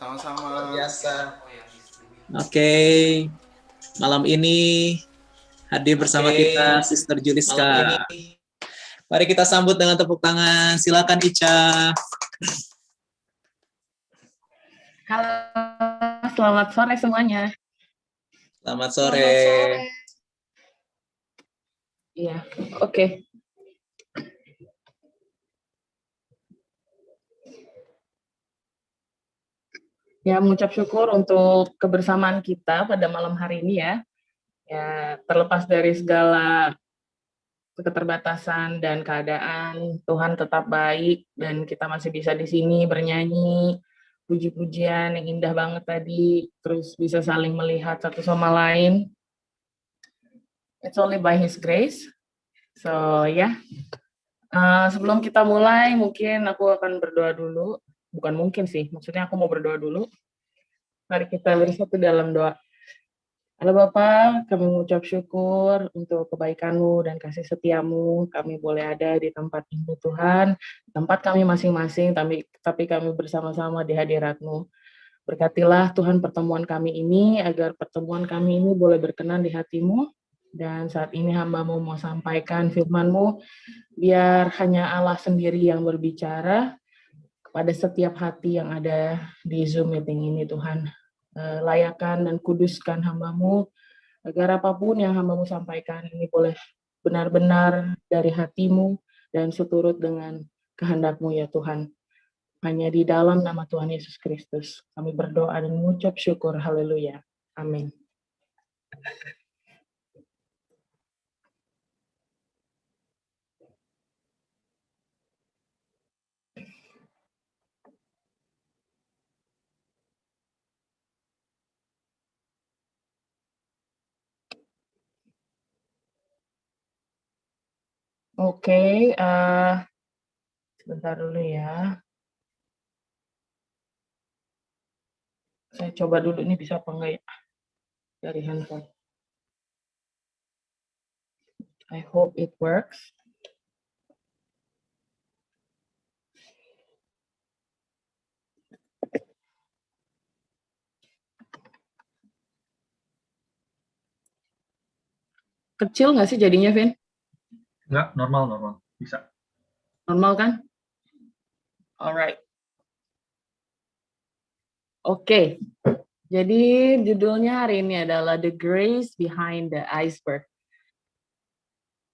Sama-sama. Biasa. Oke, malam ini hadir bersama kita Sister Juliska. Mari kita sambut dengan tepuk tangan. Silakan Ica. Halo, selamat sore semuanya. Selamat sore. Iya, oke. Ya, mengucap syukur untuk kebersamaan kita pada malam hari ini ya. Ya, terlepas dari segala keterbatasan dan keadaan, Tuhan tetap baik dan kita masih bisa di sini bernyanyi puji-pujian yang indah banget tadi, terus bisa saling melihat satu sama lain. It's only by His grace. So, ya. Sebelum kita mulai, mungkin aku akan berdoa dulu. Bukan mungkin sih, maksudnya aku mau berdoa dulu. Mari kita bersatu dalam doa. Halo Bapa, kami mengucap syukur untuk kebaikan-Mu dan kasih setia-Mu. Kami boleh ada di tempat ini Tuhan, tempat kami masing-masing, tapi kami bersama-sama di hadirat-Mu. Berkatilah Tuhan pertemuan kami ini, agar pertemuan kami ini boleh berkenan di hati-Mu. Dan saat ini hamba-Mu mau sampaikan firman-Mu, biar hanya Allah sendiri yang berbicara kepada setiap hati yang ada di Zoom meeting ini Tuhan. Layakan dan kuduskan hamba-Mu, agar apapun yang hamba-Mu sampaikan ini boleh benar-benar dari hati-Mu dan seturut dengan kehendak-Mu ya Tuhan. Hanya di dalam nama Tuhan Yesus Kristus kami berdoa dan mengucap syukur. Haleluya. Amin. Oke, sebentar dulu ya. Saya coba dulu ini bisa apa enggak ya dari handphone. I hope it works. Kecil nggak sih jadinya, Vin? Enggak, normal. Bisa. Normal kan? Alright. Oke. Jadi judulnya hari ini adalah The Grace Behind the Iceberg.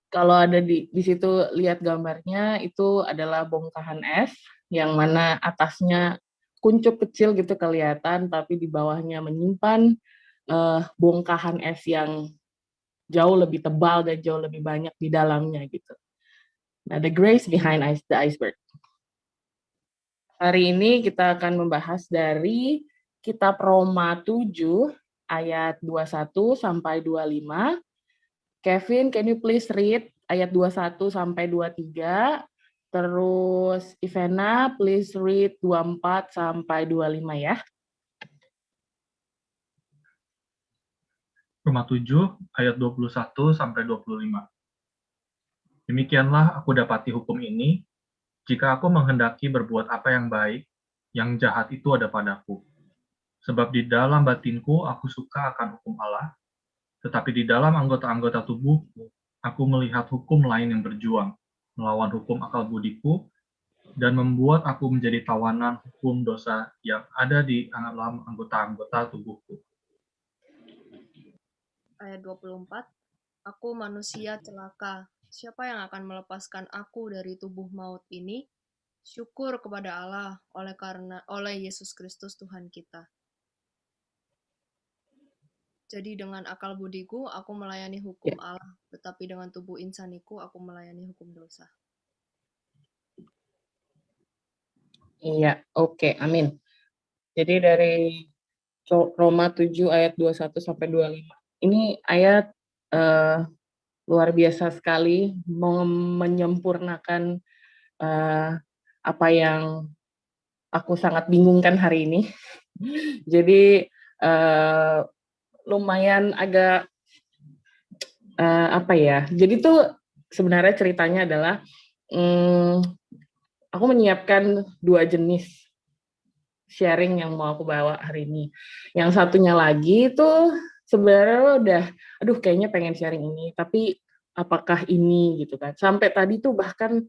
Kalau ada di situ lihat gambarnya, itu adalah bongkahan es yang mana atasnya kuncup kecil gitu kelihatan, tapi di bawahnya menyimpan bongkahan es yang jauh lebih tebal dan jauh lebih banyak di dalamnya gitu. Nah, the grace behind the iceberg. Hari ini kita akan membahas dari kitab Roma 7 ayat 21 sampai 25. Kevin, can you please read ayat 21 sampai 23? Terus Ivana, please read 24 sampai 25 ya. Roma 7 ayat 21 sampai 25. Demikianlah aku dapati hukum ini, jika aku menghendaki berbuat apa yang baik, yang jahat itu ada padaku. Sebab di dalam batinku aku suka akan hukum Allah, tetapi di dalam anggota-anggota tubuhku aku melihat hukum lain yang berjuang, melawan hukum akal budiku, dan membuat aku menjadi tawanan hukum dosa yang ada di dalam anggota-anggota tubuhku. Ayat 24, aku manusia celaka. Siapa yang akan melepaskan aku dari tubuh maut ini? Syukur kepada Allah oleh Yesus Kristus Tuhan kita. Jadi dengan akal budiku aku melayani hukum Allah, tetapi dengan tubuh insaniku aku melayani hukum dosa. Iya, oke, amin. Jadi dari Roma 7 ayat 21 sampai 25. Ini ayat luar biasa sekali, menyempurnakan apa yang aku sangat bingungkan hari ini. Jadi lumayan agak apa ya? Jadi tuh sebenarnya ceritanya adalah aku menyiapkan 2 jenis sharing yang mau aku bawa hari ini. Yang satunya lagi itu sebenarnya udah, aduh kayaknya pengen sharing ini, tapi apakah ini gitu kan. Sampai tadi tuh bahkan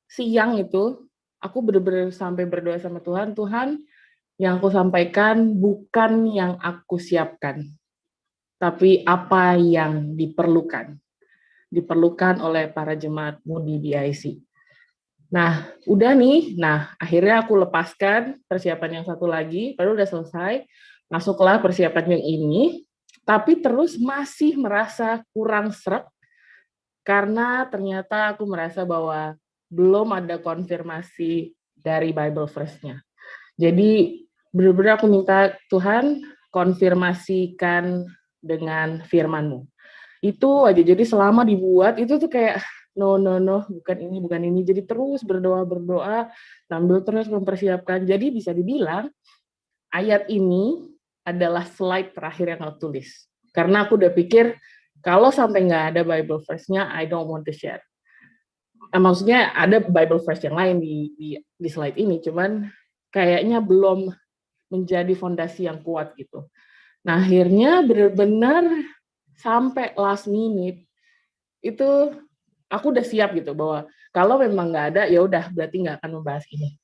siang itu, aku bener-bener sampai berdoa sama Tuhan, Tuhan yang aku sampaikan bukan yang aku siapkan, tapi apa yang diperlukan oleh para jemaatmu di BIC. Nah, udah nih, akhirnya aku lepaskan persiapan yang satu lagi, baru udah selesai, masuklah persiapan yang ini, tapi terus masih merasa kurang sreg, karena ternyata aku merasa bahwa belum ada konfirmasi dari Bible verse-nya. Jadi, benar-benar aku minta Tuhan, konfirmasikan dengan firman-Mu. Itu aja, jadi selama dibuat, itu tuh kayak, no, bukan ini. Jadi terus berdoa, sambil terus mempersiapkan. Jadi bisa dibilang, ayat ini adalah slide terakhir yang aku tulis. Karena aku udah pikir, kalau sampai nggak ada Bible verse-nya, I don't want to share. Maksudnya ada Bible verse yang lain di slide ini, cuman kayaknya belum menjadi fondasi yang kuat gitu. Nah, akhirnya benar-benar sampai last minute, itu aku udah siap gitu bahwa kalau memang nggak ada ya udah berarti nggak akan membahas ini.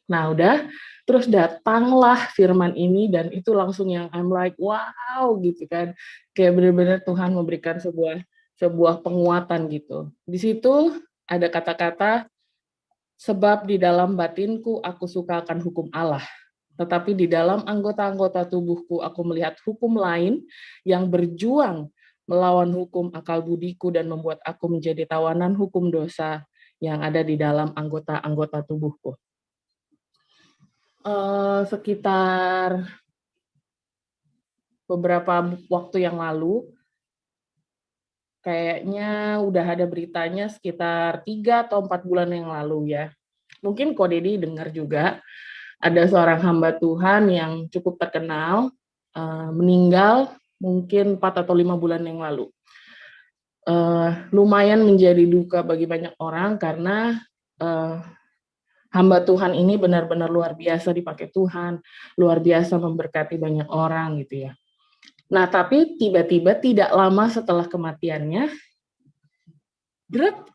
Nah udah, terus datanglah firman ini dan itu langsung yang I'm like wow gitu kan, kayak benar-benar Tuhan memberikan sebuah penguatan gitu. Di situ ada kata-kata, sebab di dalam batinku aku suka akan hukum Allah, tetapi di dalam anggota-anggota tubuhku aku melihat hukum lain yang berjuang melawan hukum akal budiku dan membuat aku menjadi tawanan hukum dosa yang ada di dalam anggota-anggota tubuhku. Sekitar beberapa waktu yang lalu, kayaknya udah ada beritanya sekitar 3 atau 4 bulan yang lalu ya. Mungkin Ko Dedi dengar juga, ada seorang hamba Tuhan yang cukup terkenal, meninggal mungkin 4 atau 5 bulan yang lalu. Lumayan menjadi duka bagi banyak orang karena hamba Tuhan ini benar-benar luar biasa dipakai Tuhan, luar biasa memberkati banyak orang gitu ya. Nah, tapi tiba-tiba tidak lama setelah kematiannya,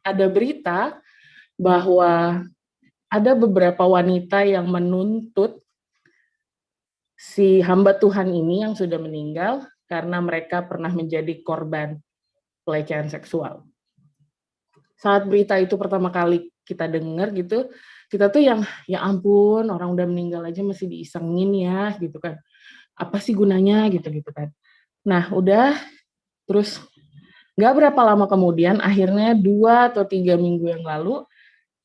ada berita bahwa ada beberapa wanita yang menuntut si hamba Tuhan ini yang sudah meninggal karena mereka pernah menjadi korban pelecehan seksual. Saat berita itu pertama kali kita dengar gitu, kita tuh yang ya ampun, orang udah meninggal aja masih diisengin ya gitu kan. Apa sih gunanya gitu kan. Nah, udah terus nggak berapa lama kemudian akhirnya 2 atau 3 minggu yang lalu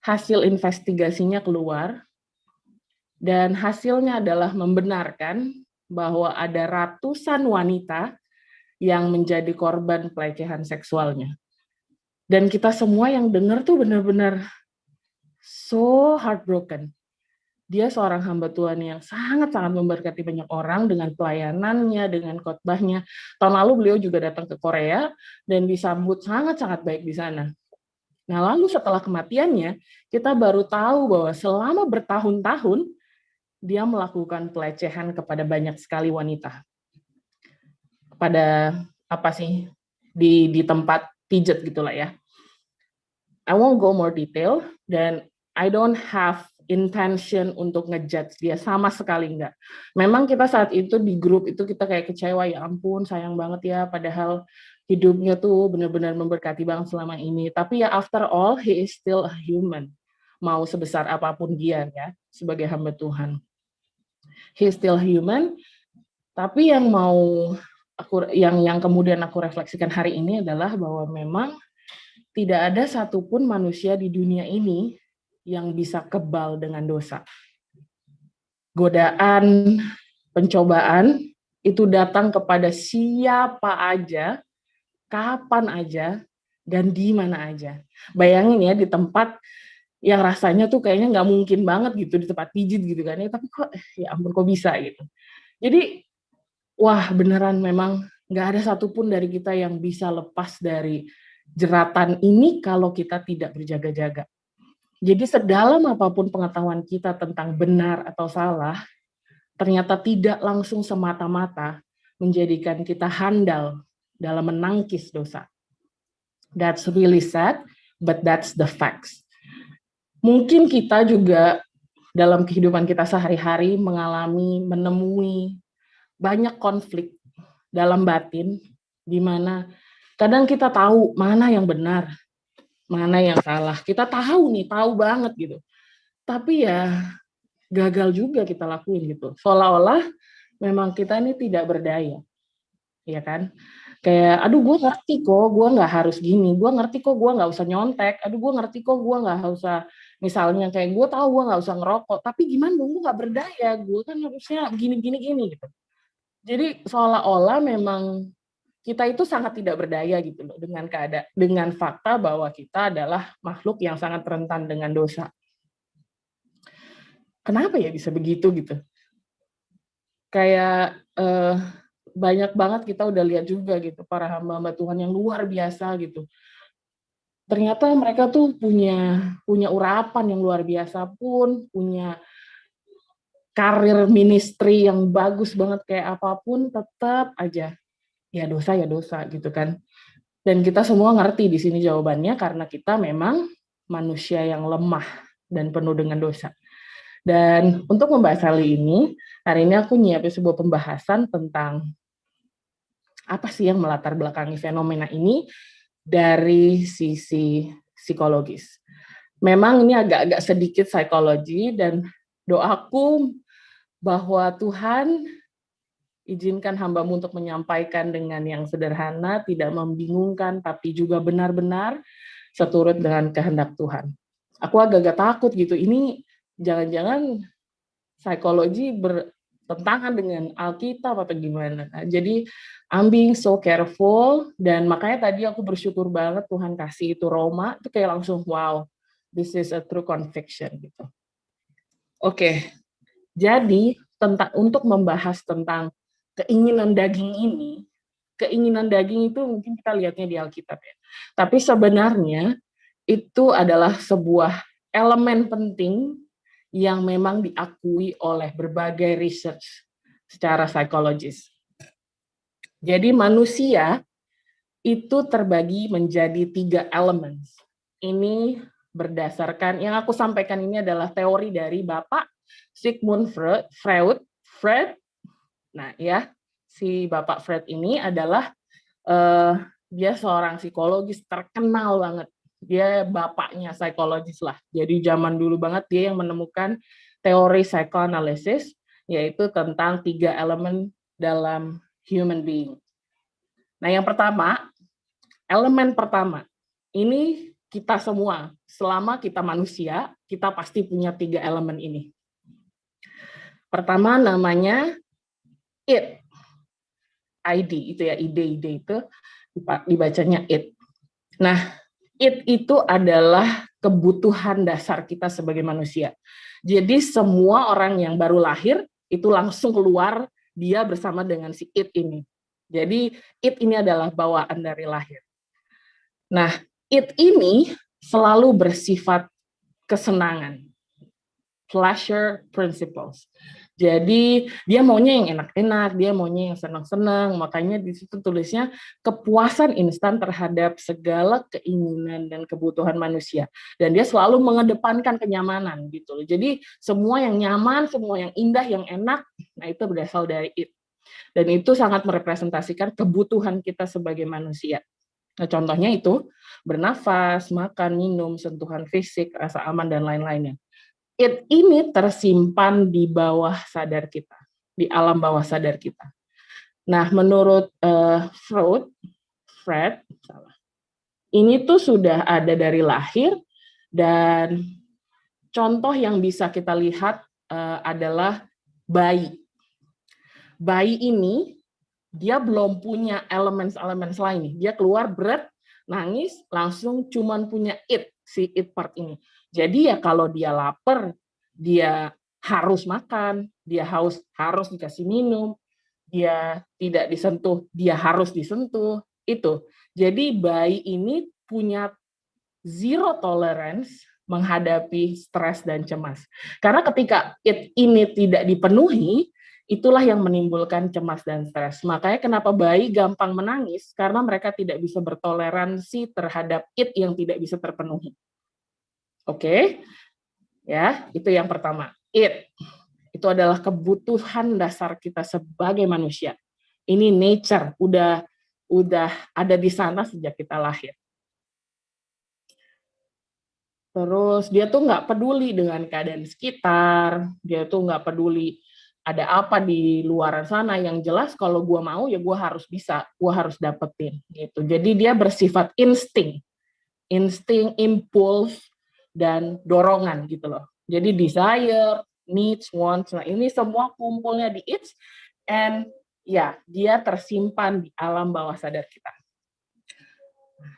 hasil investigasinya keluar dan hasilnya adalah membenarkan bahwa ada ratusan wanita yang menjadi korban pelecehan seksualnya. Dan kita semua yang dengar tuh benar-benar so heartbroken. Dia seorang hamba Tuhan yang sangat-sangat memberkati banyak orang dengan pelayanannya, dengan khotbahnya. Tahun lalu beliau juga datang ke Korea dan disambut sangat-sangat baik di sana. Nah, lalu setelah kematiannya, kita baru tahu bahwa selama bertahun-tahun dia melakukan pelecehan kepada banyak sekali wanita. Pada apa sih? Di tempat pijat gitulah ya. I won't go more detail dan I don't have intention untuk ngejudge dia, sama sekali enggak. Memang kita saat itu di grup itu kita kayak kecewa, ya ampun sayang banget ya, padahal hidupnya tuh benar-benar memberkati banget selama ini. Tapi ya after all, he is still a human. Mau sebesar apapun dia ya, sebagai hamba Tuhan. He is still human, tapi yang yang kemudian aku refleksikan hari ini adalah bahwa memang tidak ada satupun manusia di dunia ini yang bisa kebal dengan dosa. Godaan, pencobaan, itu datang kepada siapa aja, kapan aja, dan di mana aja. Bayangin ya, di tempat yang rasanya tuh kayaknya nggak mungkin banget gitu, di tempat pijit gitu kan, ya, tapi kok, ya ampun kok bisa gitu. Jadi, wah beneran memang nggak ada satupun dari kita yang bisa lepas dari jeratan ini kalau kita tidak berjaga-jaga. Jadi sedalam apapun pengetahuan kita tentang benar atau salah, ternyata tidak langsung semata-mata menjadikan kita handal dalam menangkis dosa. That's really sad, but that's the facts. Mungkin kita juga dalam kehidupan kita sehari-hari menemui banyak konflik dalam batin, di mana kadang kita tahu mana yang benar, mana yang salah. Kita tahu banget gitu. Tapi ya gagal juga kita lakuin gitu. Seolah-olah memang kita ini tidak berdaya. Ya kan? Kayak, aduh gue ngerti kok, gue nggak harus gini, gue ngerti kok gue nggak usah nyontek, aduh gue ngerti kok gue nggak usah, misalnya kayak gue tahu gue nggak usah ngerokok, tapi gimana dong, gue nggak berdaya, gue kan harusnya gini gitu. Jadi seolah-olah memang kita itu sangat tidak berdaya gitu loh, dengan fakta bahwa kita adalah makhluk yang sangat rentan dengan dosa. Kenapa ya bisa begitu gitu? Kayak banyak banget kita udah lihat juga gitu para hamba-hamba Tuhan yang luar biasa gitu. Ternyata mereka tuh punya urapan yang luar biasa pun, punya karir ministry yang bagus banget kayak apapun, tetap aja ya dosa gitu kan. Dan kita semua ngerti di sini jawabannya karena kita memang manusia yang lemah dan penuh dengan dosa. Dan untuk membahas hal ini, hari ini aku nyiapin sebuah pembahasan tentang apa sih yang melatar belakangi fenomena ini dari sisi psikologis. Memang ini agak-agak sedikit psikologi dan doaku bahwa Tuhan izinkan hamba-Mu untuk menyampaikan dengan yang sederhana, tidak membingungkan, tapi juga benar-benar seturut dengan kehendak Tuhan. Aku agak-agak takut gitu, ini jangan-jangan psikologi bertentangan dengan Alkitab atau gimana. Nah, jadi I'm being so careful, dan makanya tadi aku bersyukur banget Tuhan kasih itu Roma, itu kayak langsung wow, this is a true conviction gitu. Oke, jadi untuk membahas tentang keinginan daging itu mungkin kita lihatnya di Alkitab ya. Tapi sebenarnya itu adalah sebuah elemen penting yang memang diakui oleh berbagai research secara psikologis. Jadi manusia itu terbagi menjadi 3 elemen. Ini berdasarkan, yang aku sampaikan ini adalah teori dari Bapak Sigmund Freud. Nah ya, si Bapak Freud ini adalah, dia seorang psikologis terkenal banget. Dia bapaknya psikologis lah. Jadi zaman dulu banget dia yang menemukan teori psychoanalysis, yaitu tentang 3 elemen dalam human being. Nah, yang pertama, elemen pertama, ini kita semua, selama kita manusia, kita pasti punya 3 elemen ini. Pertama namanya id, itu ya, ide itu dibacanya id. Nah, id itu adalah kebutuhan dasar kita sebagai manusia. Jadi semua orang yang baru lahir itu langsung keluar dia bersama dengan si id ini. Jadi id ini adalah bawaan dari lahir. Nah, id ini selalu bersifat kesenangan, pleasure principles. Jadi dia maunya yang enak-enak, dia maunya yang senang-senang, makanya di situ tulisnya kepuasan instan terhadap segala keinginan dan kebutuhan manusia. Dan dia selalu mengedepankan kenyamanan gitu loh. Jadi semua yang nyaman, semua yang indah, yang enak, nah itu berasal dari id. Dan itu sangat merepresentasikan kebutuhan kita sebagai manusia. Nah, contohnya itu bernafas, makan, minum, sentuhan fisik, rasa aman, dan lain-lainnya. Id ini tersimpan di bawah sadar kita, di alam bawah sadar kita. Nah, menurut Freud, ini tuh sudah ada dari lahir, dan contoh yang bisa kita lihat adalah bayi. Bayi ini dia belum punya elemen-elemen lain. Dia keluar berat, nangis, langsung cuman punya id, si id part ini. Jadi ya kalau dia lapar, dia harus makan, dia harus dikasih minum, dia tidak disentuh, dia harus disentuh, itu. Jadi bayi ini punya zero tolerance menghadapi stres dan cemas. Karena ketika id ini tidak dipenuhi, Itulah yang menimbulkan cemas dan stres. Makanya kenapa bayi gampang menangis, karena mereka tidak bisa bertoleransi terhadap it yang tidak bisa terpenuhi. Oke? Ya, itu yang pertama. It itu adalah kebutuhan dasar kita sebagai manusia. Ini nature, udah ada di sana sejak kita lahir. Terus dia tuh nggak peduli dengan keadaan sekitar, dia tuh nggak peduli ada apa di luar sana. Yang jelas kalau gue mau ya gue harus bisa, gue harus dapetin gitu. Jadi dia bersifat insting, impuls, dan dorongan gitu loh. Jadi desire, needs, wants, nah ini semua kumpulnya di it, and ya dia tersimpan di alam bawah sadar kita.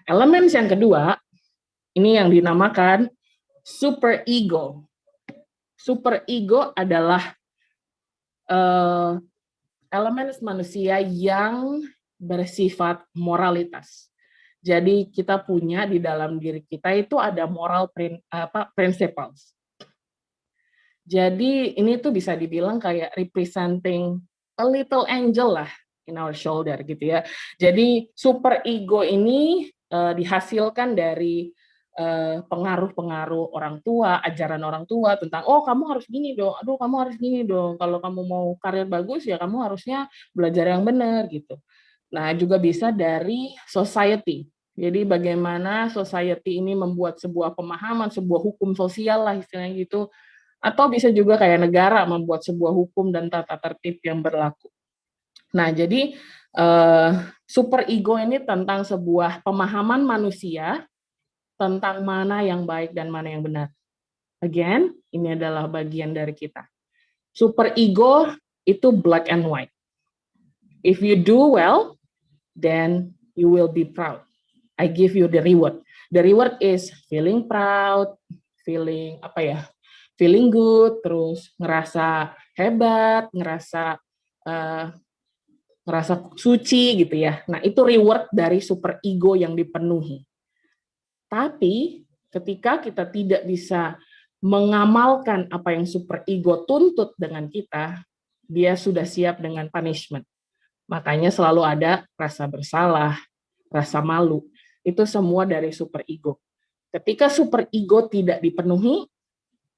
Elemen yang kedua, ini yang dinamakan super ego. Super ego adalah elemen manusia yang bersifat moralitas. Jadi kita punya di dalam diri kita itu ada moral principles. Jadi ini tuh bisa dibilang kayak representing a little angel lah in our shoulder gitu ya. Jadi super ego ini dihasilkan dari pengaruh-pengaruh orang tua, ajaran orang tua tentang kamu harus gini dong, aduh kamu harus gini dong, kalau kamu mau karir bagus ya kamu harusnya belajar yang benar gitu. Nah juga bisa dari society. Jadi bagaimana society ini membuat sebuah pemahaman, sebuah hukum sosial lah istilahnya gitu, atau bisa juga kayak negara membuat sebuah hukum dan tata tertib yang berlaku. Nah jadi super ego ini tentang sebuah pemahaman manusia tentang mana yang baik dan mana yang benar. Again, ini adalah bagian dari kita. Super ego itu black and white. If you do well, then you will be proud. I give you the reward. The reward is feeling proud, feeling feeling good, terus ngerasa hebat, ngerasa suci gitu ya. Nah itu reward dari super ego yang dipenuhi. Tapi ketika kita tidak bisa mengamalkan apa yang super ego tuntut dengan kita, dia sudah siap dengan punishment. Makanya selalu ada rasa bersalah, rasa malu. Itu semua dari super ego. Ketika super ego tidak dipenuhi,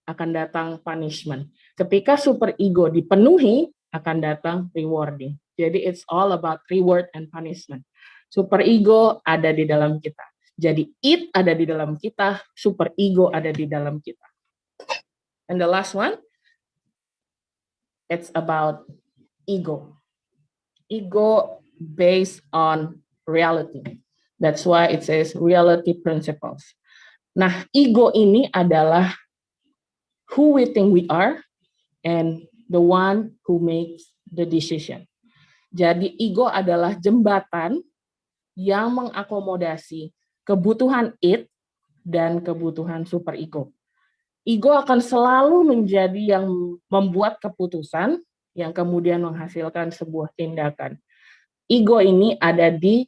akan datang punishment. Ketika super ego dipenuhi, akan datang rewarding. Jadi it's all about reward and punishment. Super ego ada di dalam kita. Jadi it ada di dalam kita, super ego ada di dalam kita. And the last one, it's about ego. Ego based on reality. That's why it says reality principles. Nah, ego ini adalah who we think we are and the one who makes the decision. Jadi ego adalah jembatan yang mengakomodasi kebutuhan it dan kebutuhan super ego. Ego akan selalu menjadi yang membuat keputusan yang kemudian menghasilkan sebuah tindakan. Ego ini ada di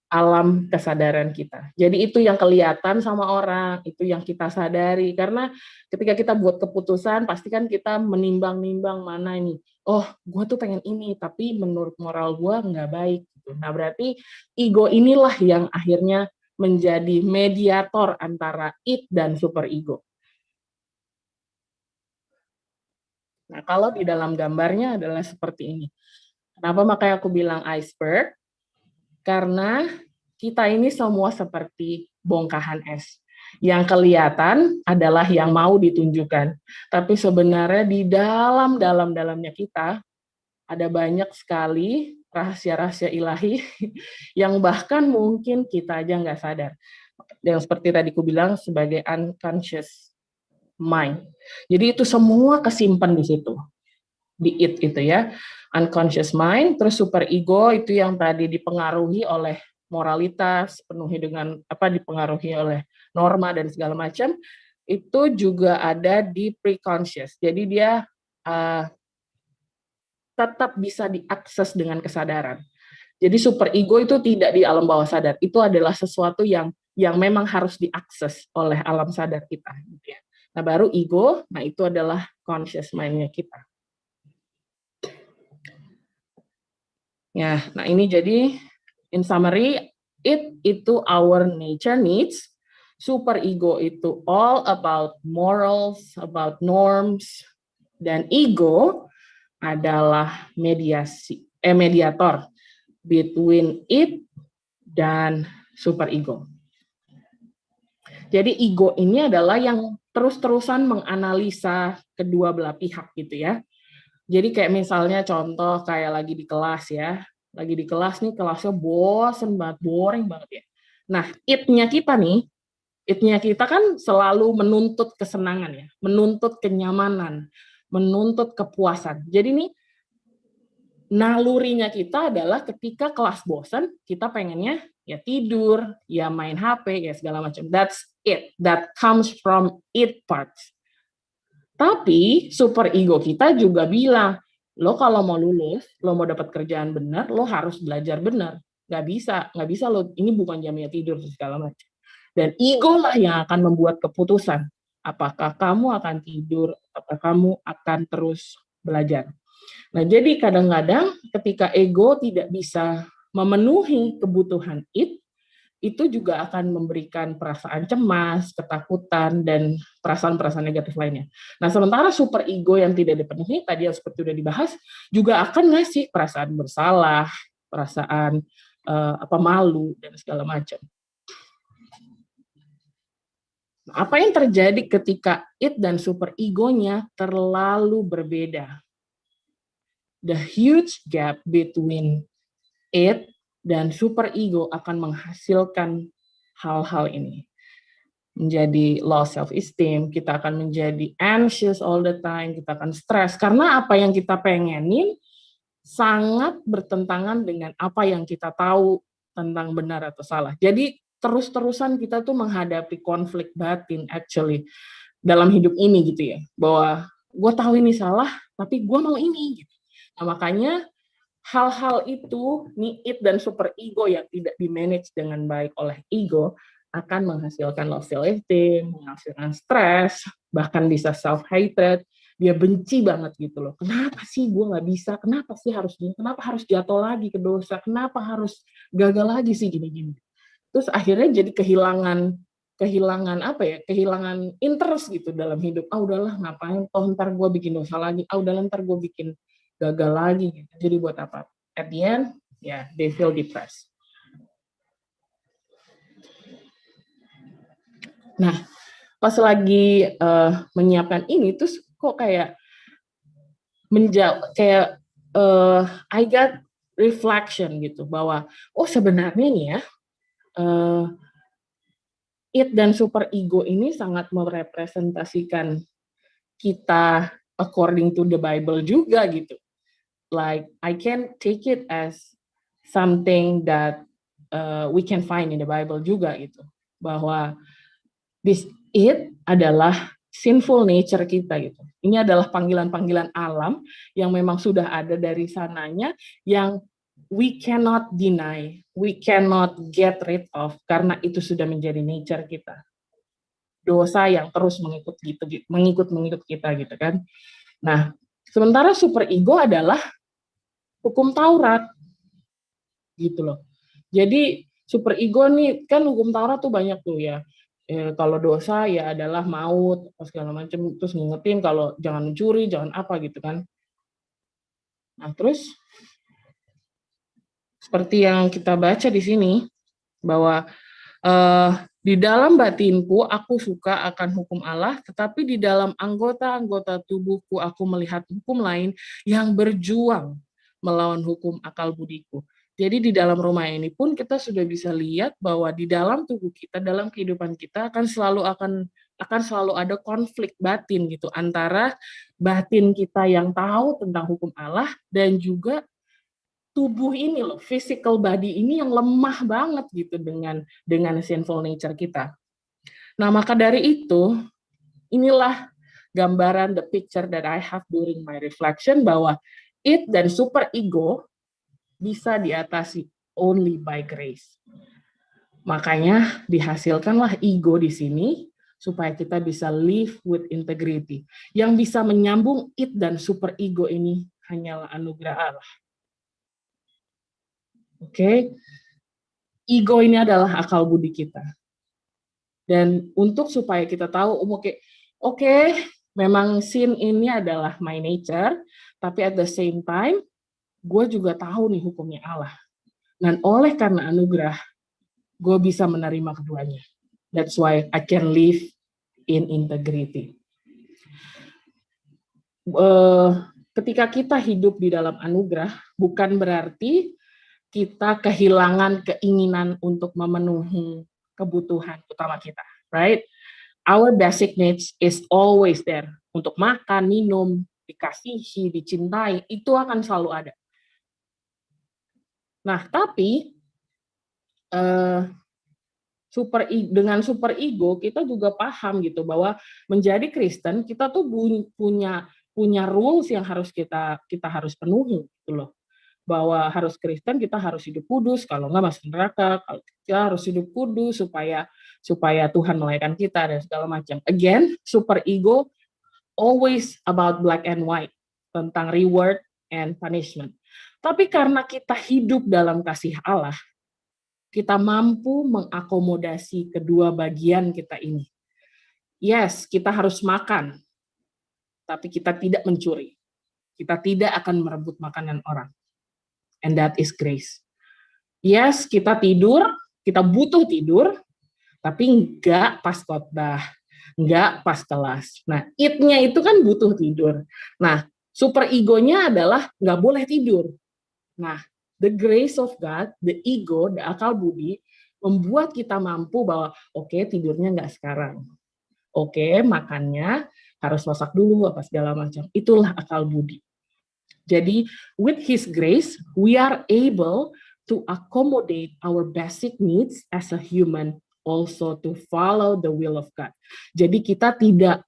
alam kesadaran kita. Jadi itu yang kelihatan sama orang, itu yang kita sadari. Karena ketika kita buat keputusan, pasti kan kita menimbang-nimbang mana ini. Oh, gue tuh pengen ini, tapi menurut moral gue nggak baik. Nah, berarti ego inilah yang akhirnya menjadi mediator antara it dan super ego. Nah, kalau di dalam gambarnya adalah seperti ini. Kenapa makanya aku bilang iceberg? Karena kita ini semua seperti bongkahan es. Yang kelihatan adalah yang mau ditunjukkan. Tapi sebenarnya di dalamnya kita ada banyak sekali rahasia-rahasia ilahi yang bahkan mungkin kita aja nggak sadar. Yang seperti tadi aku bilang sebagai unconscious mind. Jadi itu semua kesimpan di situ. Di it itu ya. Unconscious mind, terus super ego itu yang tadi dipengaruhi oleh moralitas, dipengaruhi oleh norma dan segala macam. Itu juga ada di preconscious. Jadi dia tetap bisa diakses dengan kesadaran. Jadi super ego itu tidak di alam bawah sadar. Itu adalah sesuatu yang memang harus diakses oleh alam sadar kita. Gitu ya. Nah baru ego, nah itu adalah conscious mind-nya kita. Ya, nah ini jadi in summary, it itu our nature needs, super ego itu all about morals, about norms, dan ego adalah mediator between it dan super ego. Jadi ego ini adalah yang terus-terusan menganalisa kedua belah pihak gitu ya. Jadi kayak misalnya contoh kayak lagi di kelas ya, lagi di kelas nih kelasnya bosen banget, boring banget ya. Nah, it-nya kita kan selalu menuntut kesenangan ya, menuntut kenyamanan, menuntut kepuasan. Jadi nih nalurinya kita adalah ketika kelas bosan, kita pengennya ya tidur, ya main HP, ya segala macam. That's it. That comes from it part. Tapi super ego kita juga bilang, lo kalau mau lulus, lo mau dapat kerjaan benar, lo harus belajar benar. Nggak bisa lo, ini bukan jamnya tidur, segala macam. Dan ego lah yang akan membuat keputusan. Apakah kamu akan tidur, apakah kamu akan terus belajar. Nah, jadi kadang-kadang ketika ego tidak bisa memenuhi kebutuhan itu juga akan memberikan perasaan cemas, ketakutan, dan perasaan-perasaan negatif lainnya. Nah, sementara super ego yang tidak dipenuhi, tadi yang seperti sudah dibahas, juga akan ngasih perasaan bersalah, perasaan malu, dan segala macam. Nah, apa yang terjadi ketika it dan super egonya terlalu berbeda? The huge gap between it dan super ego akan menghasilkan hal-hal ini. Menjadi low self-esteem, kita akan menjadi anxious all the time, kita akan stres. Karena apa yang kita pengenin sangat bertentangan dengan apa yang kita tahu tentang benar atau salah. Jadi terus-terusan kita tuh menghadapi konflik batin actually dalam hidup ini gitu ya. Bahwa gue tahu ini salah, tapi gue mau ini. Nah, makanya hal-hal itu, it dan super ego yang tidak di-manage dengan baik oleh ego, akan menghasilkan low self-esteem, menghasilkan stres, bahkan bisa self-hatred, dia benci banget gitu loh. Kenapa sih gue nggak bisa? Kenapa sih harus gini? Kenapa harus jatuh lagi ke dosa? Kenapa harus gagal lagi sih gini-gini? Terus akhirnya jadi kehilangan kehilangan interest gitu dalam hidup. Udahlah ngapain? Ntar gue bikin dosa lagi. Udahlah ntar gue bikin gagal lagi gitu. Jadi buat apa? At the end, they feel depressed. Nah, pas lagi menyiapkan ini, terus kok kayak I got reflection gitu bahwa sebenarnya nih ya, it dan super ego ini sangat merepresentasikan kita according to the Bible juga gitu. Like I can take it as something that we can find in the Bible juga gitu, bahwa it adalah sinful nature kita gitu. Ini adalah panggilan-panggilan alam yang memang sudah ada dari sananya, yang we cannot deny, we cannot get rid of, karena itu sudah menjadi nature kita. Dosa yang terus mengikut kita gitu kan. Nah, sementara super ego adalah hukum Taurat gitu loh. Jadi super ego nih kan hukum Taurat tuh banyak tuh ya. Kalau dosa ya adalah maut, segala macam, terus ngingetin kalau jangan mencuri, jangan apa gitu kan. Nah, terus seperti yang kita baca di sini bahwa di dalam batinku aku suka akan hukum Allah, tetapi di dalam anggota-anggota tubuhku aku melihat hukum lain yang berjuang melawan hukum akal budiku. Jadi di dalam rumah ini pun kita sudah bisa lihat bahwa di dalam tubuh kita, dalam kehidupan kita akan selalu ada konflik batin gitu antara batin kita yang tahu tentang hukum Allah dan juga tubuh ini loh, physical body ini yang lemah banget gitu dengan sinful nature kita. Nah, maka dari itu inilah gambaran, the picture that I have during my reflection, bahwa it dan super ego bisa diatasi only by grace. Makanya dihasilkanlah ego di sini supaya kita bisa live with integrity. Yang bisa menyambung it dan super ego ini hanyalah anugerah Allah. Oke. Ego ini adalah akal budi kita. Dan untuk supaya kita tahu, oke, memang sin ini adalah my nature, tapi at the same time, gue juga tahu nih hukumnya Allah. Dan oleh karena anugerah, gue bisa menerima keduanya. That's why I can live in integrity. Ketika kita hidup di dalam anugerah, bukan berarti kita kehilangan keinginan untuk memenuhi kebutuhan utama kita, right? Our basic needs is always there. Untuk makan, minum, dikasihi, dicintai, itu akan selalu ada. Nah, tapi dengan super ego kita juga paham gitu bahwa menjadi Kristen kita tuh punya rules yang harus kita harus penuhi gitu loh. Bahwa harus Kristen kita harus hidup kudus, kalau nggak masuk neraka, kalau kita harus hidup kudus supaya Tuhan melayani kita dan segala macam. Again, super ego always about black and white, tentang reward and punishment. Tapi karena kita hidup dalam kasih Allah, kita mampu mengakomodasi kedua bagian kita ini. Yes, kita harus makan, tapi kita tidak mencuri. Kita tidak akan merebut makanan orang. And that is grace. Yes, kita tidur, kita butuh tidur, tapi enggak pas khotbah, enggak pas kelas. Nah, it-nya itu kan butuh tidur. Nah, super egonya adalah enggak boleh tidur. Nah, the grace of God, the ego, the akal budi, membuat kita mampu bahwa oke, tidurnya enggak sekarang. Oke, makannya harus masak dulu, apa segala macam. Itulah akal budi. Jadi, with His grace, we are able to accommodate our basic needs as a human, also to follow the will of God. Jadi kita tidak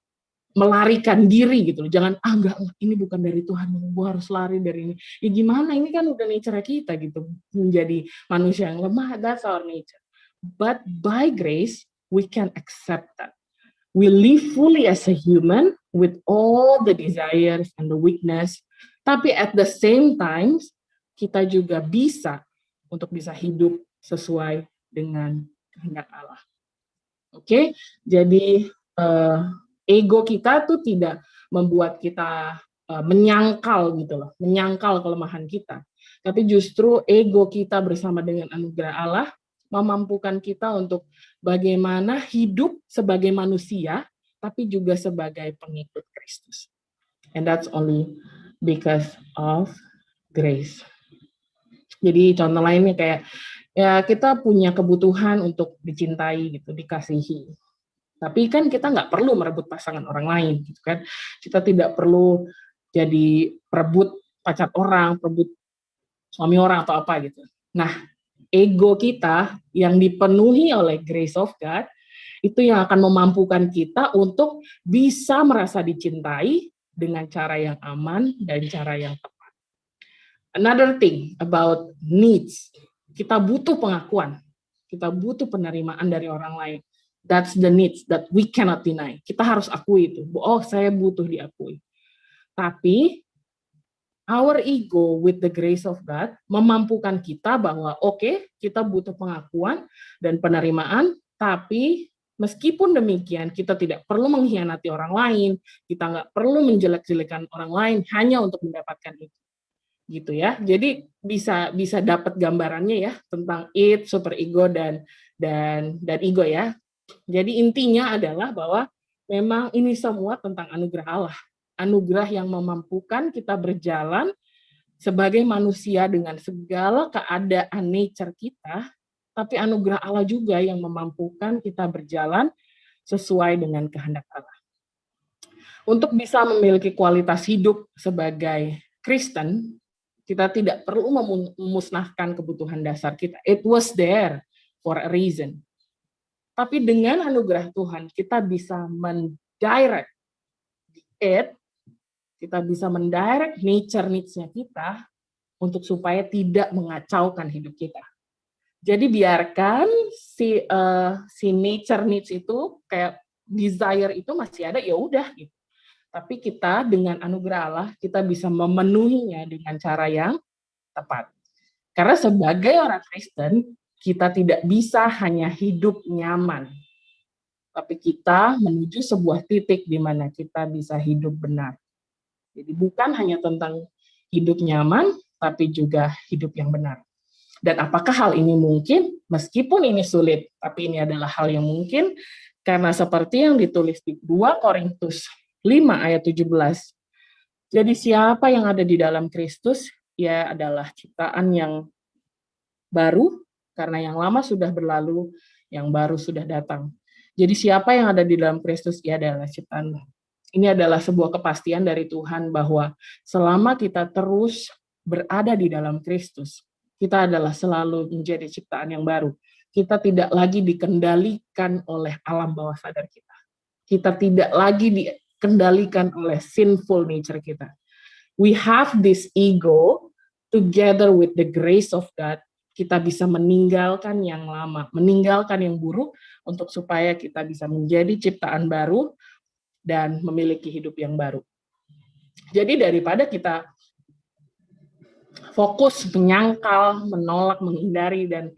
melarikan diri gitu loh. Jangan, enggak, ini bukan dari Tuhan, gue harus lari dari ini. Ya gimana, ini kan udah nature kita gitu, menjadi manusia yang lemah, that's our nature. But by grace, we can accept that. We live fully as a human with all the desires and the weakness. Tapi at the same time, kita juga bisa hidup sesuai dengan kehendak Allah. Oke, jadi ego kita tuh tidak membuat kita menyangkal gitu loh, menyangkal kelemahan kita. Tapi justru ego kita bersama dengan anugerah Allah memampukan kita untuk bagaimana hidup sebagai manusia, tapi juga sebagai pengikut Kristus. And that's only because of grace. Jadi contoh lainnya kayak ya kita punya kebutuhan untuk dicintai gitu, dikasihi. Tapi kan kita nggak perlu merebut pasangan orang lain gitu kan. Kita tidak perlu jadi perebut pacar orang, perebut suami orang atau apa gitu. Nah, ego kita yang dipenuhi oleh grace of God itu yang akan memampukan kita untuk bisa merasa dicintai dengan cara yang aman dan cara yang tepat. Another thing about needs, kita butuh pengakuan, kita butuh penerimaan dari orang lain. That's the needs that we cannot deny. Kita harus akui itu. Oh, saya butuh diakui. Tapi our ego with the grace of God memampukan kita bahwa oke, kita butuh pengakuan dan penerimaan, tapi meskipun demikian, kita tidak perlu mengkhianati orang lain, kita nggak perlu menjelek-jelekan orang lain hanya untuk mendapatkan itu, gitu ya. Jadi bisa dapat gambarannya ya tentang it, super ego dan ego ya. Jadi intinya adalah bahwa memang ini semua tentang anugerah Allah, anugerah yang memampukan kita berjalan sebagai manusia dengan segala keadaan nature kita. Tapi anugerah Allah juga yang memampukan kita berjalan sesuai dengan kehendak Allah. Untuk bisa memiliki kualitas hidup sebagai Kristen, kita tidak perlu memusnahkan kebutuhan dasar kita. It was there for a reason. Tapi dengan anugerah Tuhan, kita bisa mendirect it, kita bisa mendirect nature needs-nya kita untuk supaya tidak mengacaukan hidup kita. Jadi biarkan si nature needs itu kayak desire itu masih ada, ya udah gitu. Tapi kita dengan anugerah Allah kita bisa memenuhinya dengan cara yang tepat. Karena sebagai orang Kristen, kita tidak bisa hanya hidup nyaman, tapi kita menuju sebuah titik di mana kita bisa hidup benar. Jadi bukan hanya tentang hidup nyaman, tapi juga hidup yang benar. Dan apakah hal ini mungkin? Meskipun ini sulit, tapi ini adalah hal yang mungkin, karena seperti yang ditulis di 2 Korintus 5 ayat 17. Jadi siapa yang ada di dalam Kristus, ia adalah ciptaan yang baru, karena yang lama sudah berlalu, yang baru sudah datang. Jadi siapa yang ada di dalam Kristus, ia adalah ciptaan. Ini adalah sebuah kepastian dari Tuhan bahwa selama kita terus berada di dalam Kristus, kita adalah selalu menjadi ciptaan yang baru. Kita tidak lagi dikendalikan oleh alam bawah sadar kita. Kita tidak lagi dikendalikan oleh sinful nature kita. We have this ego together with the grace of God. Kita bisa meninggalkan yang lama, meninggalkan yang buruk untuk supaya kita bisa menjadi ciptaan baru dan memiliki hidup yang baru. Jadi daripada kita fokus menyangkal, menolak, menghindari dan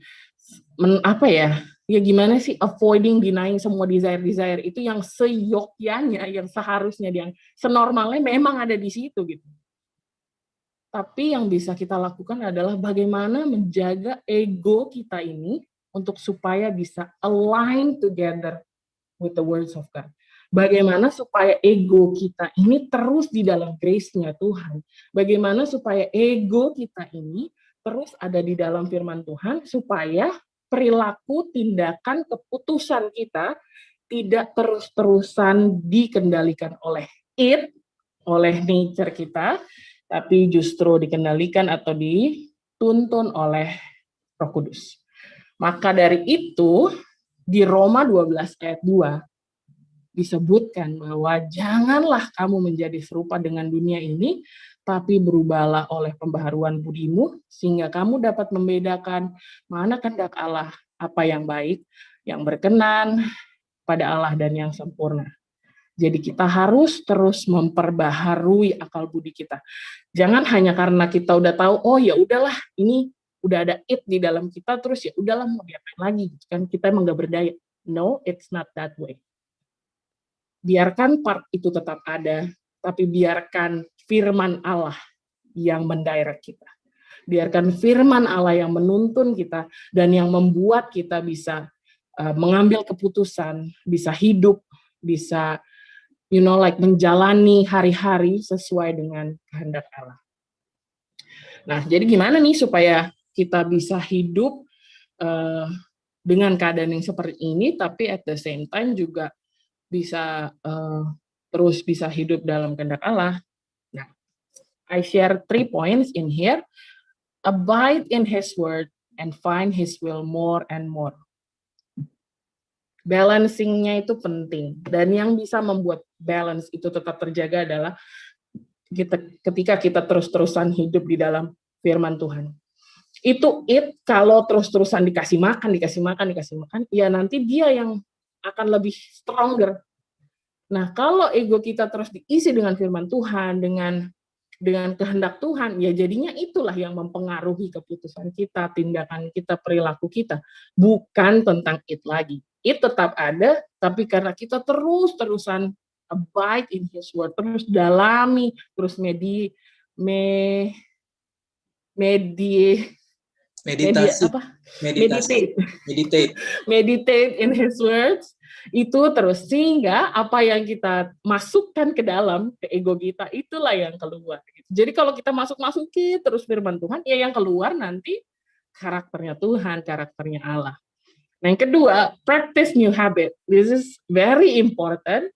gimana sih avoiding, denying semua desire itu yang seyogyanya, yang seharusnya, yang senormalnya memang ada di situ gitu. Tapi yang bisa kita lakukan adalah bagaimana menjaga ego kita ini untuk supaya bisa align together with the words of God. Bagaimana supaya ego kita ini terus di dalam grace-nya Tuhan. Bagaimana supaya ego kita ini terus ada di dalam firman Tuhan, supaya perilaku, tindakan, keputusan kita tidak terus-terusan dikendalikan oleh oleh nature kita, tapi justru dikendalikan atau dituntun oleh Roh Kudus. Maka dari itu, di Roma 12 ayat 2, disebutkan bahwa janganlah kamu menjadi serupa dengan dunia ini, tapi berubahlah oleh pembaharuan budimu, sehingga kamu dapat membedakan mana kehendak Allah, apa yang baik, yang berkenan pada Allah dan yang sempurna. Jadi kita harus terus memperbaharui akal budi kita. Jangan hanya karena kita udah tahu, oh ya udahlah, ini udah ada di dalam kita, terus ya udahlah mau diapain lagi, kan kita emang gak berdaya. No, it's not that way. Biarkan part itu tetap ada, tapi biarkan firman Allah yang mendirect kita. Biarkan firman Allah yang menuntun kita dan yang membuat kita bisa mengambil keputusan, bisa hidup, bisa menjalani hari-hari sesuai dengan kehendak Allah. Nah, jadi gimana nih supaya kita bisa hidup dengan keadaan yang seperti ini, tapi at the same time juga bisa terus bisa hidup dalam kehendak Allah. Nah, I share 3 points in here. Abide in His word and find His will more and more. Balancing-nya itu penting, dan yang bisa membuat balance itu tetap terjaga adalah ketika kita terus-terusan hidup di dalam firman Tuhan. Itu kalau terus-terusan dikasih makan, ya nanti dia yang akan lebih stronger. Nah, kalau ego kita terus diisi dengan firman Tuhan, dengan kehendak Tuhan, ya jadinya itulah yang mempengaruhi keputusan kita, tindakan kita, perilaku kita. Bukan tentang lagi. Tetap ada, tapi karena kita terus-terusan abide in His word, terus dalami, terus meditate in His words, itu terus, sehingga apa yang kita masukkan ke dalam ke ego kita, itulah yang keluar. Jadi kalau kita masukin terus firman Tuhan, ya yang keluar nanti karakternya Tuhan, karakternya Allah. Nah, yang kedua, practice new habit. This is very important,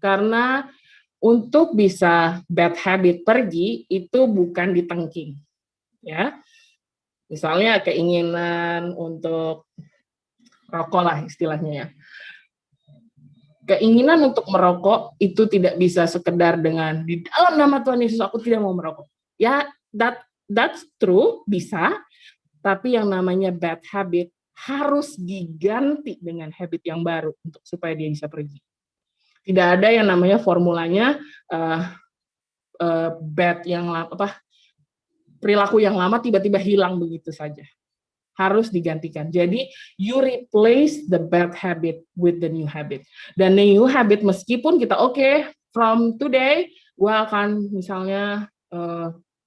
karena untuk bisa bad habit pergi, itu bukan ditengking. Ya, misalnya keinginan untuk rokok lah istilahnya ya. Keinginan untuk merokok itu tidak bisa sekedar dengan di dalam nama Tuhan Yesus aku tidak mau merokok. Ya, that's true, bisa. Tapi yang namanya bad habit harus diganti dengan habit yang baru untuk supaya dia bisa pergi. Tidak ada yang namanya formulanya bad yang perilaku yang lama tiba-tiba hilang begitu saja. Harus digantikan. Jadi, you replace the bad habit with the new habit. Dan the new habit, meskipun kita from today, gue akan misalnya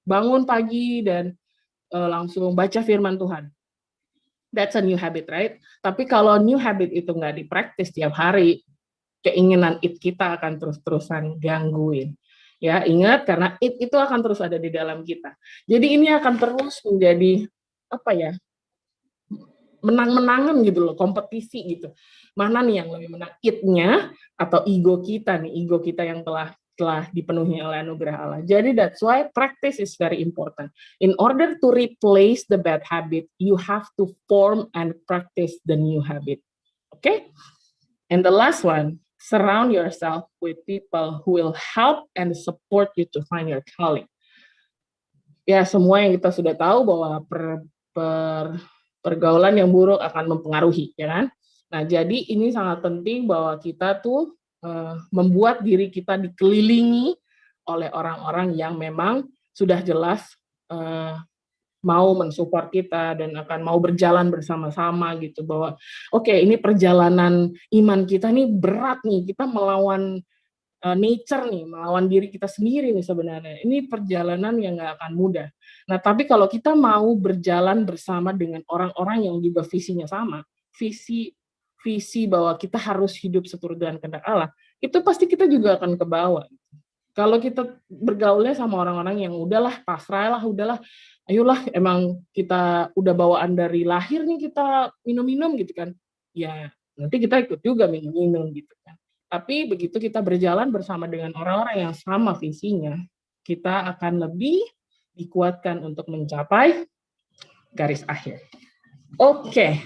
bangun pagi dan langsung baca firman Tuhan. That's a new habit, right? Tapi kalau new habit itu nggak dipraktis tiap hari, keinginan kita akan terus-terusan gangguin. Ya, ingat, karena itu akan terus ada di dalam kita. Jadi ini akan terus menjadi menang-menangan gitu loh, kompetisi gitu. Mana nih yang lebih menang, it-nya atau ego kita yang telah dipenuhi oleh anugerah Allah. Jadi that's why practice is very important. In order to replace the bad habit, you have to form and practice the new habit. Okay? And the last one, surround yourself with people who will help and support you to find your calling. Ya, semua yang kita sudah tahu bahwa pergaulan yang buruk akan mempengaruhi, ya kan? Nah, jadi ini sangat penting bahwa kita tuh membuat diri kita dikelilingi oleh orang-orang yang memang sudah jelas mau mensupport kita dan akan mau berjalan bersama-sama gitu, bahwa ini perjalanan iman kita nih berat nih, kita melawan nature nih, melawan diri kita sendiri nih sebenarnya. Ini perjalanan yang nggak akan mudah. Nah, tapi kalau kita mau berjalan bersama dengan orang-orang yang juga visinya sama, visi bahwa kita harus hidup seturut dengan kehendak Allah, itu pasti kita juga akan ke bawah. Kalau kita bergaulnya sama orang-orang yang udahlah, pasrah lah, udahlah, ayolah, emang kita udah bawaan dari lahir nih kita minum-minum gitu kan, ya nanti kita ikut juga minum-minum gitu kan. Tapi begitu kita berjalan bersama dengan orang-orang yang sama visinya, kita akan lebih dikuatkan untuk mencapai garis akhir. Oke.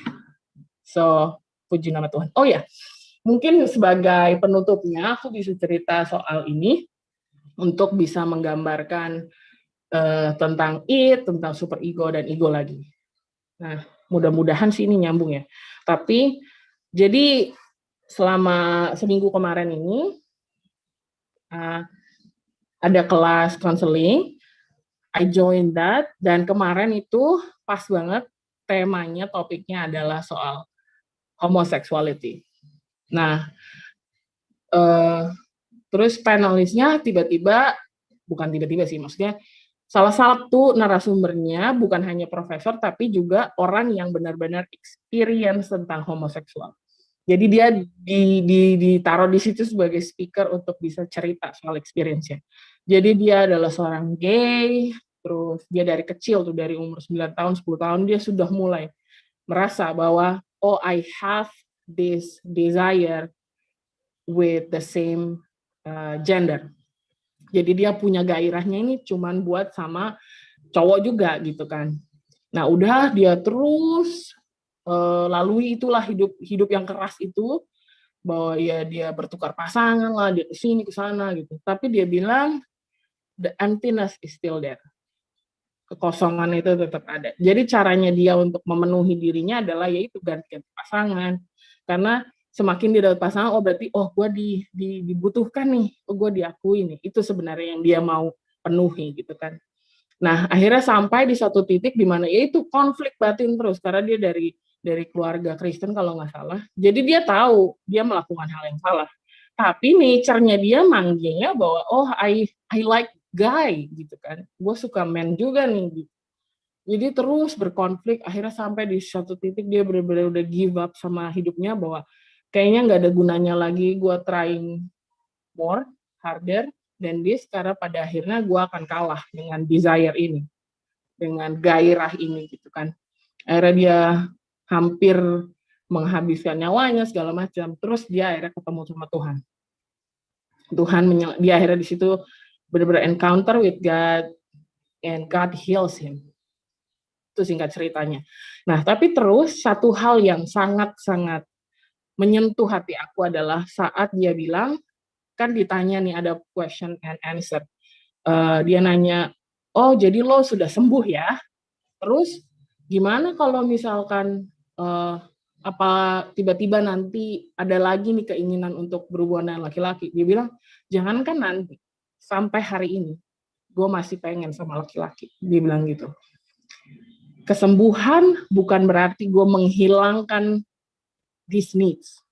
So, puji nama Tuhan. Oh ya, mungkin sebagai penutupnya aku bisa cerita soal ini untuk bisa menggambarkan tentang tentang super ego dan ego lagi. Nah, mudah-mudahan sih ini nyambung ya. Tapi jadi selama seminggu kemarin ini ada kelas counseling, I joined that, dan kemarin itu pas banget temanya, topiknya adalah soal homosexuality. Nah, terus panelisnya bukan tiba-tiba sih, maksudnya salah satu narasumbernya bukan hanya profesor, tapi juga orang yang benar-benar experience tentang homoseksual. Jadi dia ditaruh di situ sebagai speaker untuk bisa cerita soal experience-nya. Jadi dia adalah seorang gay, terus dia dari kecil tuh, dari umur 9 tahun, 10 tahun, dia sudah mulai merasa bahwa, I have this desire with the same gender. Jadi dia punya gairahnya ini cuman buat sama cowok juga gitu kan. Nah, udah dia terus lalui itulah hidup yang keras itu, bahwa ya dia bertukar pasangan lah, dia kesini kesana gitu. Tapi dia bilang the emptiness is still there. Kekosongan itu tetap ada. Jadi caranya dia untuk memenuhi dirinya adalah yaitu ganti-ganti pasangan. Karena semakin dia dapat pasangan, berarti gue dibutuhkan nih, gue diakui nih. Itu sebenarnya yang dia mau penuhi gitu kan. Nah, akhirnya sampai di satu titik di mana yaitu konflik batin terus, karena dia dari keluarga Kristen kalau nggak salah. Jadi dia tahu dia melakukan hal yang salah. Tapi nature-nya dia manggilnya bahwa I like guy gitu kan. Gue suka men juga nih gitu. Jadi terus berkonflik, akhirnya sampai di satu titik dia benar-benar udah give up sama hidupnya, bahwa kayaknya nggak ada gunanya lagi gue trying more, harder than this, karena pada akhirnya gue akan kalah dengan desire ini, dengan gairah ini gitu kan. Akhirnya dia hampir menghabiskan nyawanya segala macam. Terus dia akhirnya ketemu sama Tuhan. Dia akhirnya di situ benar-benar encounter with God, and God heals him. Itu singkat ceritanya. Nah, tapi terus satu hal yang sangat-sangat menyentuh hati aku adalah saat dia bilang, kan ditanya nih, ada question and answer. Dia nanya, jadi lo sudah sembuh ya? Terus gimana kalau misalkan apa tiba-tiba nanti ada lagi nih keinginan untuk berhubungan dengan laki-laki? Dia bilang, jangankan nanti, sampai hari ini gue masih pengen sama laki-laki. Dia bilang gitu. Kesembuhan bukan berarti gue menghilangkan these needs.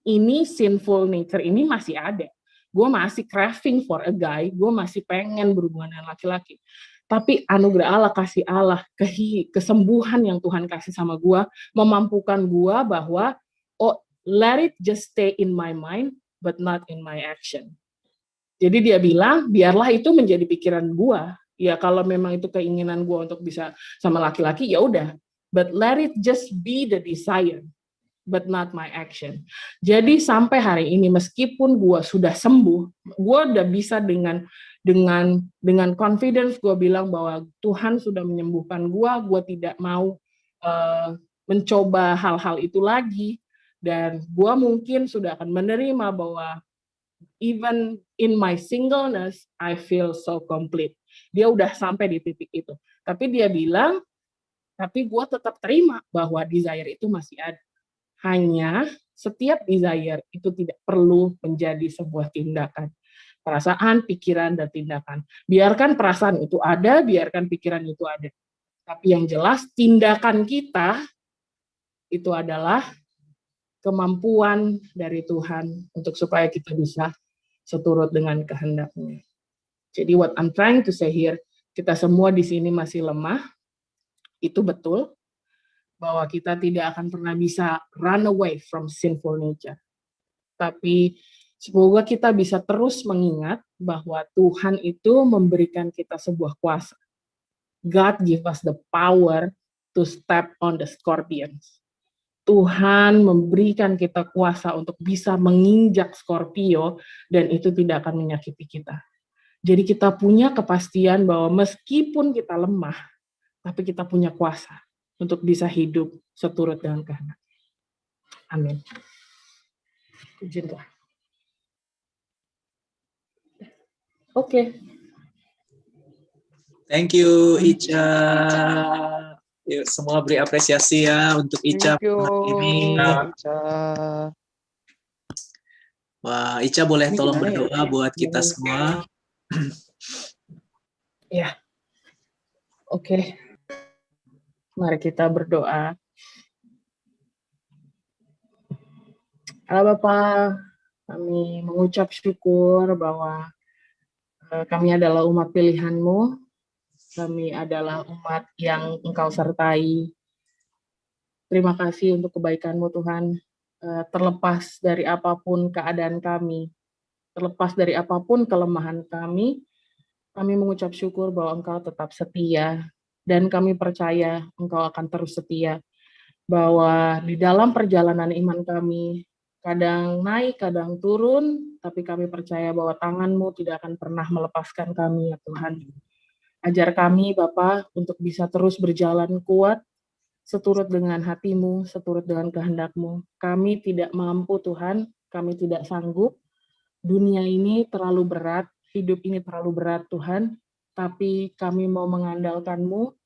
Ini sinful nature ini masih ada. Gue masih craving for a guy, gue masih pengen berhubungan dengan laki-laki. Tapi anugerah Allah, kasih Allah, kesembuhan yang Tuhan kasih sama gue, memampukan gue bahwa, oh, let it just stay in my mind, but not in my action. Jadi dia bilang, biarlah itu menjadi pikiran gue. Ya kalau memang itu keinginan gue untuk bisa sama laki-laki, ya udah. But let it just be the desire, but not my action. Jadi sampai hari ini meskipun gue sudah sembuh, gue udah bisa dengan confidence gue bilang bahwa Tuhan sudah menyembuhkan gue tidak mau mencoba hal-hal itu lagi, dan gue mungkin sudah akan menerima bahwa even in my singleness I feel so complete. Dia udah sampai di titik itu, tapi dia bilang, tapi gue tetap terima bahwa desire itu masih ada. Hanya setiap desire itu tidak perlu menjadi sebuah tindakan. Perasaan, pikiran, dan tindakan. Biarkan perasaan itu ada, biarkan pikiran itu ada. Tapi yang jelas tindakan kita itu adalah kemampuan dari Tuhan untuk supaya kita bisa seturut dengan kehendak-Nya. Jadi what I'm trying to say here, kita semua di sini masih lemah, itu betul. Bahwa kita tidak akan pernah bisa run away from sinful nature. Tapi semoga kita bisa terus mengingat bahwa Tuhan itu memberikan kita sebuah kuasa. God give us the power to step on the scorpions. Tuhan memberikan kita kuasa untuk bisa menginjak Scorpio dan itu tidak akan menyakiti kita. Jadi kita punya kepastian bahwa meskipun kita lemah, tapi kita punya kuasa untuk bisa hidup seturut dengan kehendak. Amin. Puji Tuhan. Oke. Thank you, Ica. Yuk, semua beri apresiasi ya untuk Ica ini. Ica. Wah, Ica boleh tolong berdoa buat kita semua. Ya. Oke. Mari kita berdoa. Allah Bapa, kami mengucap syukur bahwa kami adalah umat pilihan-Mu. Kami adalah umat yang Engkau sertai. Terima kasih untuk kebaikan-Mu Tuhan. Terlepas dari apapun keadaan kami, terlepas dari apapun kelemahan kami mengucap syukur bahwa Engkau tetap setia. Dan kami percaya Engkau akan terus setia, bahwa di dalam perjalanan iman kami, kadang naik, kadang turun, tapi kami percaya bahwa tangan-Mu tidak akan pernah melepaskan kami, ya Tuhan. Ajar kami, Bapa, untuk bisa terus berjalan kuat, seturut dengan hati-Mu, seturut dengan kehendak-Mu. Kami tidak mampu, Tuhan, kami tidak sanggup. Dunia ini terlalu berat, hidup ini terlalu berat, Tuhan. Tapi kami mau mengandalkan-Mu,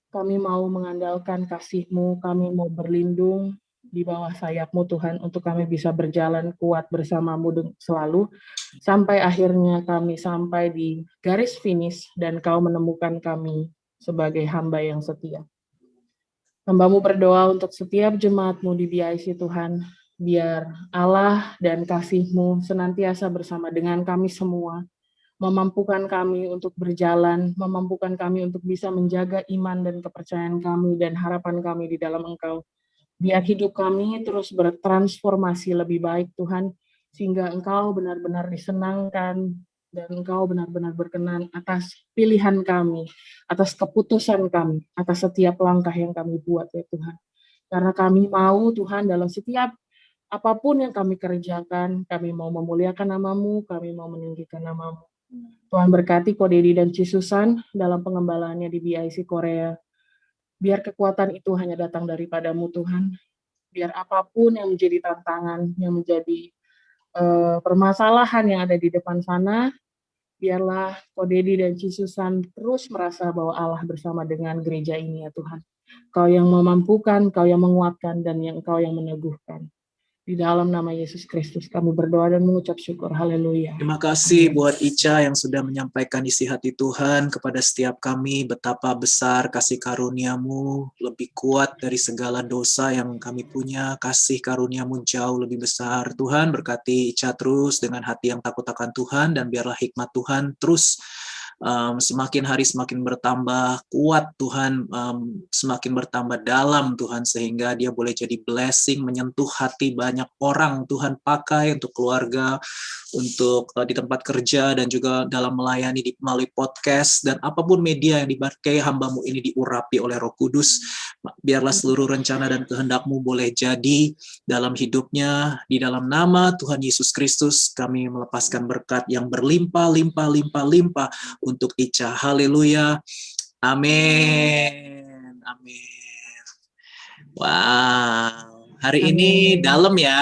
kami mau mengandalkan kasih-Mu, kami mau berlindung di bawah sayap-Mu Tuhan, untuk kami bisa berjalan kuat bersama-Mu selalu, sampai akhirnya kami sampai di garis finish dan Kau menemukan kami sebagai hamba yang setia. Hamba-Mu berdoa untuk setiap jemaat-Mu di BIC Tuhan, biar Allah dan kasih-Mu senantiasa bersama dengan kami semua, memampukan kami untuk berjalan, memampukan kami untuk bisa menjaga iman dan kepercayaan kami dan harapan kami di dalam Engkau. Biar hidup kami terus bertransformasi lebih baik Tuhan, sehingga Engkau benar-benar disenangkan dan Engkau benar-benar berkenan atas pilihan kami, atas keputusan kami, atas setiap langkah yang kami buat ya Tuhan. Karena kami mau Tuhan dalam setiap apapun yang kami kerjakan, kami mau memuliakan nama-Mu, kami mau meninggikan nama-Mu. Tuhan berkati Ko Dedi dan Cisusan dalam pengembalaannya di BIC Korea. Biar kekuatan itu hanya datang daripada-Mu Tuhan. Biar apapun yang menjadi tantangan, yang menjadi permasalahan yang ada di depan sana, biarlah Ko Dedi dan Cisusan terus merasa bahwa Allah bersama dengan gereja ini ya Tuhan. Kau yang memampukan, Kau yang menguatkan, dan Kau yang meneguhkan. Di dalam nama Yesus Kristus kami berdoa dan mengucap syukur. Haleluya. Terima kasih buat Ica yang sudah menyampaikan isi hati Tuhan kepada setiap kami, betapa besar kasih karunia-Mu, lebih kuat dari segala dosa yang kami punya, kasih karunia-Mu jauh lebih besar. Tuhan berkati Ica terus dengan hati yang takut akan Tuhan, dan biarlah hikmat Tuhan terus semakin hari semakin bertambah kuat Tuhan, semakin bertambah dalam Tuhan, sehingga dia boleh jadi blessing, menyentuh hati banyak orang. Tuhan pakai untuk keluarga, untuk di tempat kerja, dan juga dalam melayani melalui podcast, dan apapun media yang dipakai hamba-Mu ini diurapi oleh Roh Kudus. Biarlah seluruh rencana dan kehendak-Mu boleh jadi dalam hidupnya. Di dalam nama Tuhan Yesus Kristus kami melepaskan berkat yang berlimpah-limpah-limpah-limpah untuk Ica. Haleluya. Amin. Amin. Wow. Hari ini dalam ya.